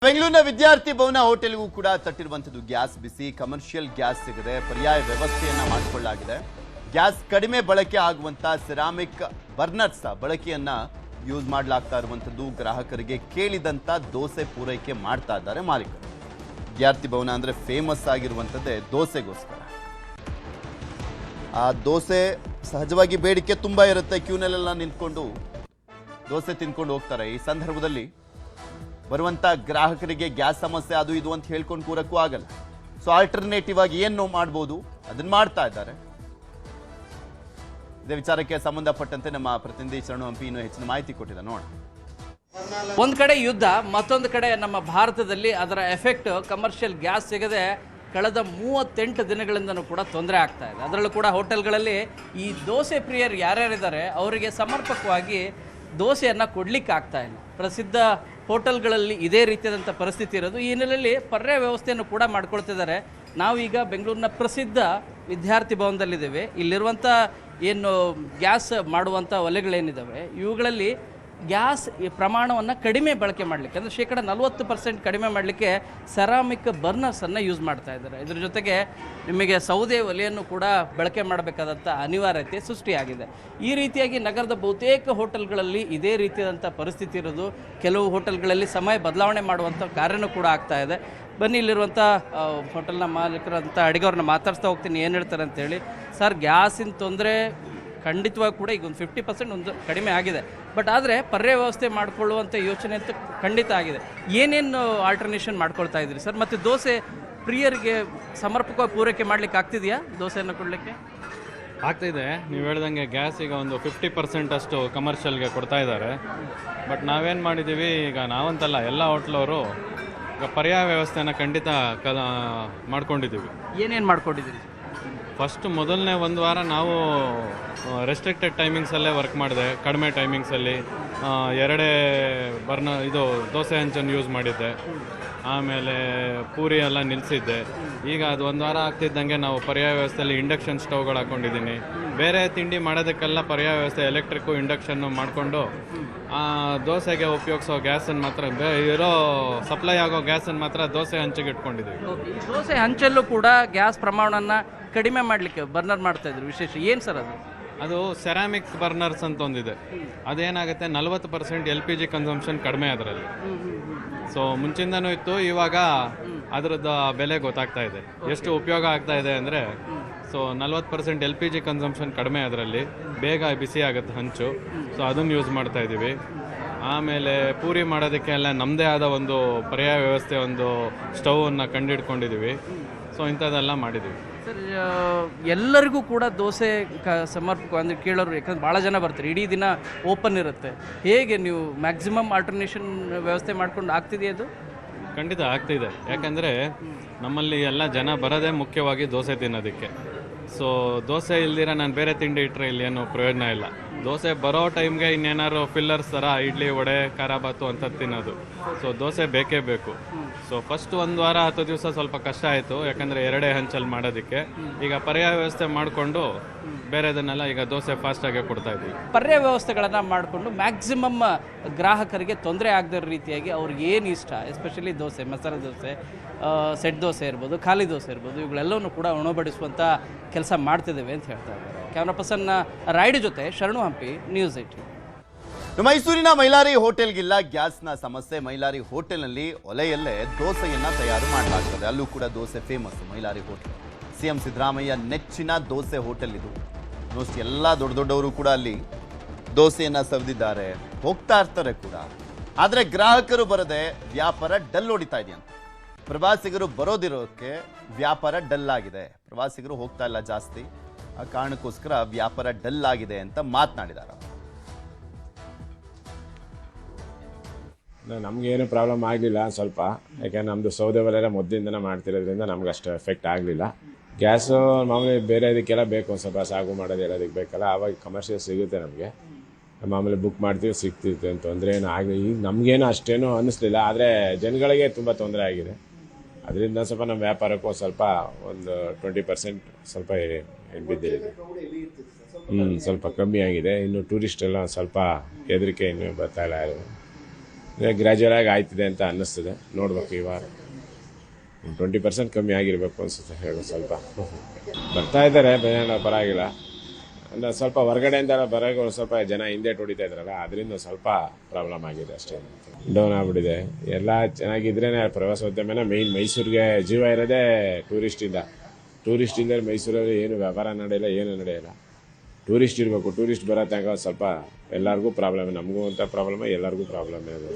ಬೆಂಗಳೂರಿನ ವಿದ್ಯಾರ್ಥಿ ಭವನ ಹೋಟೆಲ್ಗೂ ಕೂಡ ತಟ್ಟಿರುವಂತದ್ದು ಗ್ಯಾಸ್ ಬಿಸಿ ಕಮರ್ಷಿಯಲ್ ಗ್ಯಾಸ್ ಸಿಗದೆ ಪರ್ಯಾಯ ವ್ಯವಸ್ಥೆಯನ್ನ ಮಾಡಿಕೊಳ್ಳಲಾಗಿದೆ. ಗ್ಯಾಸ್ ಕಡಿಮೆ ಬಳಕೆ ಆಗುವಂತ ಸೆರಾಮಿಕ್ ಬರ್ನರ್ಸ್ ಬಳಕೆಯನ್ನ ಯೂಸ್ ಮಾಡಲಾಗ್ತಾ ಇರುವಂತದ್ದು. ಗ್ರಾಹಕರಿಗೆ ಕೇಳಿದಂತ ದೋಸೆ ಪೂರೈಕೆ ಮಾಡ್ತಾ ಇದ್ದಾರೆ ಮಾಲೀಕರು. ವಿದ್ಯಾರ್ಥಿ ಭವನ ಅಂದ್ರೆ ಫೇಮಸ್ ಆಗಿರುವಂತದ್ದೇ ದೋಸೆಗೋಸ್ಕರ. ಆ ದೋಸೆ ಸಹಜವಾಗಿ ಬೇಡಿಕೆ ತುಂಬಾ ಇರುತ್ತೆ. ಕ್ಯೂನಲ್ಲೆಲ್ಲ ನಿಂತ್ಕೊಂಡು ದೋಸೆ ತಿನ್ಕೊಂಡು ಹೋಗ್ತಾರೆ. ಈ ಸಂದರ್ಭದಲ್ಲಿ ಬರುವಂತ ಗ್ರಾಹಕರಿಗೆ ಗ್ಯಾಸ್ ಸಮಸ್ಯೆ ಅದು ಇದು ಅಂತ ಹೇಳ್ಕೊಂಡು ಕೂರಕ್ಕೂ ಆಗಲ್ಲ. ಸೊ ಆಲ್ಟರ್ನೇಟಿವ್ ಆಗಿ ಏನು ಮಾಡ್ಬೋದು ಅದನ್ನ ಮಾಡ್ತಾ ಇದ್ದಾರೆ. ಇದೇ ವಿಚಾರಕ್ಕೆ ಸಂಬಂಧಪಟ್ಟಂತೆ ನಮ್ಮ ಪ್ರತಿನಿಧಿ ಶರಣು ಹಂಪಿ ಇನ್ನೂ ಹೆಚ್ಚಿನ ಮಾಹಿತಿ ಕೊಟ್ಟಿದ್ದಾರೆ ನೋಡೋಣ. ಒಂದು ಕಡೆ ಯುದ್ಧ, ಮತ್ತೊಂದು ಕಡೆ ನಮ್ಮ ಭಾರತದಲ್ಲಿ ಅದರ ಎಫೆಕ್ಟ್ ಕಮರ್ಷಿಯಲ್ ಗ್ಯಾಸ್ ಸಿಗದೆ ಕಳೆದ 38 ದಿನಗಳಿಂದನೂ ಕೂಡ ತೊಂದರೆ ಆಗ್ತಾ ಇದೆ. ಅದರಲ್ಲೂ ಕೂಡ ಹೋಟೆಲ್ಗಳಲ್ಲಿ ಈ ದೋಸೆ ಪ್ರಿಯರು ಯಾರ್ಯಾರಿದ್ದಾರೆ ಅವರಿಗೆ ಸಮರ್ಪಕವಾಗಿ ದೋಸೆಯನ್ನು ಕೊಡಲಿಕ್ಕೆ ಆಗ್ತಾ ಇಲ್ಲ. ಪ್ರಸಿದ್ಧ ಹೋಟೆಲ್ಗಳಲ್ಲಿ ಇದೇ ರೀತಿಯಾದಂಥ ಪರಿಸ್ಥಿತಿ ಇರೋದು. ಈ ಹಿನ್ನೆಲೆಯಲ್ಲಿ ಪರ್ಯಾಯ ವ್ಯವಸ್ಥೆಯನ್ನು ಕೂಡ ಮಾಡ್ಕೊಳ್ತಿದ್ದಾರೆ. ನಾವೀಗ ಬೆಂಗಳೂರಿನ ಪ್ರಸಿದ್ಧ ವಿದ್ಯಾರ್ಥಿ ಭವನದಲ್ಲಿದ್ದೇವೆ. ಇಲ್ಲಿರುವಂಥ ಏನು ಗ್ಯಾಸ್ ಮಾಡುವಂಥ ಒಲೆಗಳೇನಿದ್ದಾವೆ ಇವುಗಳಲ್ಲಿ ಗ್ಯಾಸ್ ಪ್ರಮಾಣವನ್ನು ಕಡಿಮೆ ಬಳಕೆ ಮಾಡಲಿಕ್ಕೆ, ಅಂದರೆ ಶೇಕಡ 40% ಕಡಿಮೆ ಮಾಡಲಿಕ್ಕೆ ಸೆರಾಮಿಕ್ ಬರ್ನರ್ಸನ್ನು ಯೂಸ್ ಮಾಡ್ತಾ ಇದ್ದಾರೆ. ಇದ್ರ ಜೊತೆಗೆ ನಿಮಗೆ ಸೌದೆ ಒಲೆಯನ್ನು ಕೂಡ ಬಳಕೆ ಮಾಡಬೇಕಾದಂಥ ಅನಿವಾರ್ಯತೆ ಸೃಷ್ಟಿಯಾಗಿದೆ. ಈ ರೀತಿಯಾಗಿ ನಗರದ ಬಹುತೇಕ ಹೋಟೆಲ್ಗಳಲ್ಲಿ ಇದೇ ರೀತಿಯಾದಂಥ ಪರಿಸ್ಥಿತಿ ಇರೋದು. ಕೆಲವು ಹೋಟೆಲ್ಗಳಲ್ಲಿ ಸಮಯ ಬದಲಾವಣೆ ಮಾಡುವಂಥ ಕಾರ್ಯನೂ ಕೂಡ ಆಗ್ತಾ ಇದೆ. ಬನ್ನಿ, ಇಲ್ಲಿರುವಂಥ ಹೋಟೆಲ್ನ ಮಾಲೀಕರಂಥ ಅಡಿಗೆವ್ರನ್ನ ಮಾತಾಡ್ಸ್ತಾ ಹೋಗ್ತೀನಿ ಏನು ಹೇಳ್ತಾರೆ ಅಂತೇಳಿ. ಸರ್, ಗ್ಯಾಸಿನ ತೊಂದರೆ ಖಂಡಿತವಾಗಿ ಕೂಡ ಈಗ ಒಂದು 50% ಒಂದು ಕಡಿಮೆ ಆಗಿದೆ. ಬಟ್ ಆದರೆ ಪರ್ಯಾಯ ವ್ಯವಸ್ಥೆ ಮಾಡಿಕೊಳ್ಳುವಂಥ ಯೋಚನೆ ಅಂತ ಖಂಡಿತ ಆಗಿದೆ. ಏನೇನು ಆಲ್ಟರ್ನೇಷನ್ ಮಾಡ್ಕೊಳ್ತಾ ಇದ್ದೀರಿ ಸರ್? ಮತ್ತು ದೋಸೆ ಪ್ರಿಯರಿಗೆ ಸಮರ್ಪಕವಾಗಿ ಪೂರೈಕೆ ಮಾಡಲಿಕ್ಕೆ ಆಗ್ತಿದೆಯಾ? ದೋಸೆಯನ್ನು ಕೊಡಲಿಕ್ಕೆ ಆಗ್ತಾಯಿದೆ. ನೀವು ಹೇಳ್ದಂಗೆ ಗ್ಯಾಸ್ ಈಗ ಒಂದು 50% ಅಷ್ಟು ಕಮರ್ಷಿಯಲ್ಗೆ ಕೊಡ್ತಾ ಇದ್ದಾರೆ. ಬಟ್ ನಾವೇನು ಮಾಡಿದ್ದೀವಿ, ಈಗ ನಾವಂತಲ್ಲ ಎಲ್ಲ ಹೋಟ್ಲವರು ಈಗ ಪರ್ಯಾಯ ವ್ಯವಸ್ಥೆನ ಖಂಡಿತ ಮಾಡ್ಕೊಂಡಿದ್ದೀವಿ. ಏನೇನು ಮಾಡ್ಕೊಂಡಿದ್ದೀರಿ? ಫಸ್ಟ್ ಮೊದಲನೇ ಒಂದು ವಾರ ನಾವು ರೆಸ್ಟ್ರಿಕ್ಟೆಡ್ ಟೈಮಿಂಗ್ಸಲ್ಲೇ ವರ್ಕ್ ಮಾಡಿದೆ. ಕಡಿಮೆ ಟೈಮಿಂಗ್ಸಲ್ಲಿ ಇದು ದೋಸೆ ಹಂಚನ್ನು ಯೂಸ್ ಮಾಡಿದ್ದೆ. ಆಮೇಲೆ ಪೂರಿ ಎಲ್ಲ ನಿಲ್ಲಿಸಿದ್ದೆ. ಈಗ ಅದು ಒಂದು ವಾರ ಆಗ್ತಿದ್ದಂಗೆ ನಾವು ಪರ್ಯಾಯ ವ್ಯವಸ್ಥೆಯಲ್ಲಿ ಇಂಡಕ್ಷನ್ ಸ್ಟವ್ಗಳು ಹಾಕ್ಕೊಂಡಿದ್ದೀನಿ. ಬೇರೆ ತಿಂಡಿ ಮಾಡೋದಕ್ಕೆಲ್ಲ ಪರ್ಯಾಯ ವ್ಯವಸ್ಥೆ ಎಲೆಕ್ಟ್ರಿಕ್ಕು ಇಂಡಕ್ಷನ್ನು ಮಾಡಿಕೊಂಡು ದೋಸೆಗೆ ಉಪಯೋಗಿಸೋ ಗ್ಯಾಸನ್ನು ಮಾತ್ರ ಇರೋ ಸಪ್ಲೈ ಆಗೋ ಗ್ಯಾಸನ್ನು ಮಾತ್ರ ದೋಸೆ ಹಂಚಿಗೆ ಇಟ್ಕೊಂಡಿದ್ದೀವಿ. ದೋಸೆ ಹಂಚಲ್ಲೂ ಕೂಡ ಗ್ಯಾಸ್ ಪ್ರಮಾಣವನ್ನು ಕಡಿಮೆ ಮಾಡಲಿಕ್ಕೆ ಬರ್ನರ್ ಮಾಡ್ತಾಯಿದ್ರು. ವಿಶೇಷ ಏನು ಸರ್ ಅದು? ಅದು ಸೆರಾಮಿಕ್ ಬರ್ನರ್ಸ್ ಅಂತ ಒಂದಿದೆ. ಅದೇನಾಗುತ್ತೆ, 40% LPG ಕನ್ಸಂಪ್ಷನ್ ಕಡಿಮೆ ಅದರಲ್ಲಿ. ಸೊ ಮುಂಚಿಂದನೂ ಇತ್ತು, ಇವಾಗ ಅದರದ್ದು ಬೆಲೆ ಗೊತ್ತಾಗ್ತಾ ಇದೆ, ಎಷ್ಟು ಉಪಯೋಗ ಆಗ್ತಾ ಇದೆ ಅಂದರೆ. ಸೊ 40% LPG ಕನ್ಸಂಪ್ಷನ್ ಕಡಿಮೆ ಅದರಲ್ಲಿ, ಬೇಗ ಬಿಸಿ ಆಗುತ್ತೆ ಹಂಚು. ಸೊ ಅದನ್ನು ಯೂಸ್ ಮಾಡ್ತಾ ಇದ್ದೀವಿ. ಆಮೇಲೆ ಪೂರಿ ಮಾಡೋದಕ್ಕೆಲ್ಲ ನಮ್ಮದೇ ಆದ ಒಂದು ಪರ್ಯಾಯ ವ್ಯವಸ್ಥೆ, ಒಂದು ಸ್ಟವನ್ನು ಕಂಡುಹಿಡ್ಕೊಂಡಿದ್ದೀವಿ. ಸೊ ಇಂಥದ್ದೆಲ್ಲ ಮಾಡಿದ್ದೀವಿ ಸರ್. ಎಲ್ಲರಿಗೂ ಕೂಡ ದೋಸೆ ಸಮರ್ಪಕ ಅಂದರೆ ಕೇಳೋರು, ಯಾಕಂದ್ರೆ ಭಾಳ ಜನ ಬರ್ತಾರೆ, ಇಡೀ ದಿನ ಓಪನ್ ಇರುತ್ತೆ. ಹೇಗೆ ನೀವು ಮ್ಯಾಕ್ಸಿಮಮ್ ಆಲ್ಟರ್ನೇಷನ್ ವ್ಯವಸ್ಥೆ ಮಾಡ್ಕೊಂಡು ಆಗ್ತಿದೆಯಾ ಅದು? ಖಂಡಿತ ಆಗ್ತಿದೆ. ಯಾಕಂದರೆ ನಮ್ಮಲ್ಲಿ ಎಲ್ಲ ಜನ ಬರೋದೇ ಮುಖ್ಯವಾಗಿ ದೋಸೆ ತಿನ್ನೋದಕ್ಕೆ. ಸೊ ದೋಸೆ ಇಲ್ದಿರ ನಾನು ಬೇರೆ ತಿಂಡಿ ಇಟ್ಟರೆ ಇಲ್ಲಿ ಏನೂ ಪ್ರಯೋಜನ ಇಲ್ಲ. ದೋಸೆ ಬರೋ ಟೈಮ್ಗೆ ಇನ್ನೇನಾದ್ರು ಫಿಲ್ಲರ್ಸ್ ಥರ ಇಡ್ಲಿ, ವಡೆ, ಖಾರ ಬಾತು ಅಂಥದ್ದು ತಿನ್ನೋದು. ಸೊ ದೋಸೆ ಬೇಕೇ ಬೇಕು. ಸೊ ಫಸ್ಟ್ ಒಂದು ವಾರ 10 ದಿವಸ ಸ್ವಲ್ಪ ಕಷ್ಟ ಆಯಿತು, ಯಾಕಂದರೆ ಎರಡೇ ಹಂಚಲ್ಲಿ ಮಾಡೋದಕ್ಕೆ. ಈಗ ಪರ್ಯಾಯ ವ್ಯವಸ್ಥೆ ಮಾಡಿಕೊಂಡು ಬೇರೆದನ್ನೆಲ್ಲ ಈಗ ದೋಸೆ ಫಾಸ್ಟಾಗೆ ಕೊಡ್ತಾ ಇದ್ದೀವಿ. ಪರ್ಯಾಯ ವ್ಯವಸ್ಥೆಗಳನ್ನು ಮಾಡಿಕೊಂಡು ಮ್ಯಾಕ್ಸಿಮಮ್ ಗ್ರಾಹಕರಿಗೆ ತೊಂದರೆ ಆಗದ ರೀತಿಯಾಗಿ ಅವ್ರಿಗೆ ಏನು ಇಷ್ಟ, ಎಸ್ಪೆಷಲಿ ದೋಸೆ, ಮಸಾಲೆ ದೋಸೆ, ಸೆಟ್ ದೋಸೆ ಇರ್ಬೋದು, ಖಾಲಿ ದೋಸೆ ಇರ್ಬೋದು, ಇವುಗಳೆಲ್ಲವೂ ಕೂಡ ಉಣಬಡಿಸುವಂಥ ಕೆಲಸ ಮಾಡ್ತಿದ್ದೇವೆ ಅಂತ ಹೇಳ್ತಾ ಇದ್ದಾರೆ. ಕ್ಯಾಮ್ರಾ ಪರ್ಸನ್ ರಾಯ್ಡ್ ಜೊತೆ ಶರಣು ಹಂಪಿ, ನ್ಯೂಸ್ 18. ಮೈಸೂರಿನ ಮೈಲಾರಿ ಹೋಟೆಲ್ಗಿಲ್ಲ ಗ್ಯಾಸ್ನ ಸಮಸ್ಯೆ. ಮೈಲಾರಿ ಹೋಟೆಲ್ನಲ್ಲಿ ಒಲೆಯಲ್ಲೇ ದೋಸೆಯನ್ನ ತಯಾರು ಮಾಡಲಾಗ್ತದೆ. ಅಲ್ಲೂ ಕೂಡ dosa famous Mylari hotel. CM Siddaramaiah ನೆಚ್ಚಿನ ದೋಸೆ ಹೋಟೆಲ್ ಇದು. ಮೋಸ್ಟ್ ಎಲ್ಲ ದೊಡ್ಡ ದೊಡ್ಡವರು ಕೂಡ ಅಲ್ಲಿ ದೋಸೆಯನ್ನ ಸವಿದಿದ್ದಾರೆ, ಹೋಗ್ತಾ ಇರ್ತಾರೆ ಕೂಡ. ಆದರೆ ಗ್ರಾಹಕರು ಬರದೆ ವ್ಯಾಪಾರ ಡಲ್ ಹೊಡಿತಾ ಇದೆಯಂತೆ. ಪ್ರವಾಸಿಗರು ಬರೋದಿರೋಕ್ಕೆ ವ್ಯಾಪಾರ ಡಲ್ ಆಗಿದೆ. ಪ್ರವಾಸಿಗರು ಹೋಗ್ತಾ ಇಲ್ಲ ಜಾಸ್ತಿ, ಆ ಕಾರಣಕ್ಕೋಸ್ಕರ ವ್ಯಾಪಾರ ಡಲ್ ಆಗಿದೆ ಅಂತ ಮಾತನಾಡಿದ್ದಾರೆ. ನಮಗೇನು ಪ್ರಾಬ್ಲಮ್ ಆಗಲಿಲ್ಲ ಸ್ವಲ್ಪ, ಯಾಕೆಂದ್ರೆ ನಮ್ಮದು ಸೌದೆ ಒಲೆಲ್ಲ ಮೊದಲಿಂದನೇ ಮಾಡ್ತಿರೋದ್ರಿಂದ ನಮ್ಗೆ ಅಷ್ಟು ಎಫೆಕ್ಟ್ ಆಗಲಿಲ್ಲ. ಗ್ಯಾಸು ಮಾಮೂಲಿ ಬೇರೆ ಇದಕ್ಕೆಲ್ಲ ಬೇಕು, ಸ್ವಲ್ಪ ಸಾಗು ಮಾಡೋದು ಎಲ್ಲದಕ್ಕೆ ಬೇಕಲ್ಲ, ಆವಾಗ ಕಮರ್ಷಿಯಲ್ ಸಿಗುತ್ತೆ ನಮಗೆ. ಮಾಮೂಲಿ ಬುಕ್ ಮಾಡ್ತೀವಿ, ಸಿಗ್ತಿತ್ತು ಅಂತ ತೊಂದರೆ ಏನೂ ಆಗಲಿ. ಈಗ ನಮಗೇನು ಅಷ್ಟೇನೂ ಅನ್ನಿಸ್ಲಿಲ್ಲ, ಆದರೆ ಜನಗಳಿಗೆ ತುಂಬ ತೊಂದರೆ ಆಗಿದೆ. ಅದರಿಂದ ಸ್ವಲ್ಪ ನಮ್ಮ ವ್ಯಾಪಾರಕ್ಕೂ ಸ್ವಲ್ಪ ಒಂದು 20% ಸ್ವಲ್ಪ ಬಿದ್ದಿದೆ. ಸ್ವಲ್ಪ ಕಮ್ಮಿ ಆಗಿದೆ. ಇನ್ನು ಟೂರಿಸ್ಟ್ ಎಲ್ಲ ಸ್ವಲ್ಪ ಹೆದರಿಕೆ ಇನ್ನೂ ಬರ್ತಾ ಇಲ್ಲ. ಗ್ರ್ಯಾಜುವಲ್ ಆಗಿ ಆಯ್ತಿದೆ ಅಂತ ಅನ್ನಿಸ್ತದೆ. ನೋಡ್ಬೇಕು ಈ ವಾರ 20% ಕಮ್ಮಿ ಆಗಿರಬೇಕು ಅನಿಸುತ್ತೆ. ಹೇಳೋ ಸ್ವಲ್ಪ ಬರ್ತಾ ಇದ್ದಾರೆ, ಬೇರೆ ಪರವಾಗಿಲ್ಲ. ಅಂದರೆ ಸ್ವಲ್ಪ ಹೊರಗಡೆಯಿಂದ ಬರೋಕೆ ಸ್ವಲ್ಪ ಜನ ಹಿಂದೆ ಹೊಡಿತಾ ಇದ್ರಲ್ಲ, ಅದರಿಂದ ಸ್ವಲ್ಪ ಪ್ರಾಬ್ಲಮ್ ಆಗಿದೆ ಅಷ್ಟೇ. ಡೌನ್ ಆಗ್ಬಿಟ್ಟಿದೆ. ಎಲ್ಲ ಚೆನ್ನಾಗಿದ್ರೇ ಪ್ರವಾಸೋದ್ಯಮನ ಮೇಯ್ನ್. ಮೈಸೂರಿಗೆ ಜೀವ ಇರೋದೇ ಟೂರಿಸ್ಟ್ ಇಲ್ಲದೆ ಮೈಸೂರಲ್ಲಿ ಏನು ವ್ಯಾಪಾರ ನಡೆಯಲ್ಲ, ಏನು ನಡೆಯಲ್ಲ. ಟೂರಿಸ್ಟ್ ಇರಬೇಕು. ಟೂರಿಸ್ಟ್ ಬರೋ ತನಕ ಸ್ವಲ್ಪ ಎಲ್ಲರಿಗೂ ಪ್ರಾಬ್ಲಮ್, ನಮಗೂ ಅಂತ ಪ್ರಾಬ್ಲಮ್, ಎಲ್ಲರಿಗೂ ಪ್ರಾಬ್ಲಮ್ ಇದೆ.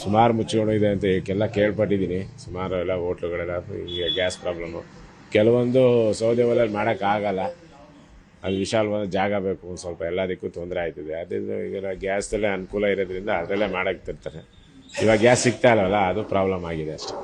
ಸುಮಾರು ಮುಚ್ಚಿಕೊಂಡಿದೆ ಅಂತ ಎಲ್ಲ ಕೇಳ್ಪಟ್ಟಿದ್ದೀನಿ. ಸುಮಾರು ಎಲ್ಲ ಹೋಟ್ಲುಗಳೆಲ್ಲ ಈಗ ಗ್ಯಾಸ್ ಪ್ರಾಬ್ಲಮ್ಮು. ಕೆಲವೊಂದು ಸೌದೆ ಒಲೆಯಲ್ಲಿ ಮಾಡೋಕ್ಕಾಗಲ್ಲ, ಅದು ವಿಶಾಲವಾದ ಜಾಗ ಬೇಕು. ಒಂದು ಸ್ವಲ್ಪ ಎಲ್ಲದಕ್ಕೂ ತೊಂದರೆ ಆಯ್ತಿದೆ. ಅದರಿಂದ ಈಗ ಗ್ಯಾಸ್ದಲ್ಲೇ ಅನುಕೂಲ ಇರೋದ್ರಿಂದ ಅದರಲ್ಲೇ ಮಾಡೋಕ್ಕೆ ತಿರ್ತಾರೆ. ಇವಾಗ ಗ್ಯಾಸ್ ಸಿಗ್ತಾ ಇಲ್ಲವಲ್ಲ, ಅದು ಪ್ರಾಬ್ಲಮ್ ಆಗಿದೆ ಅಷ್ಟೇ.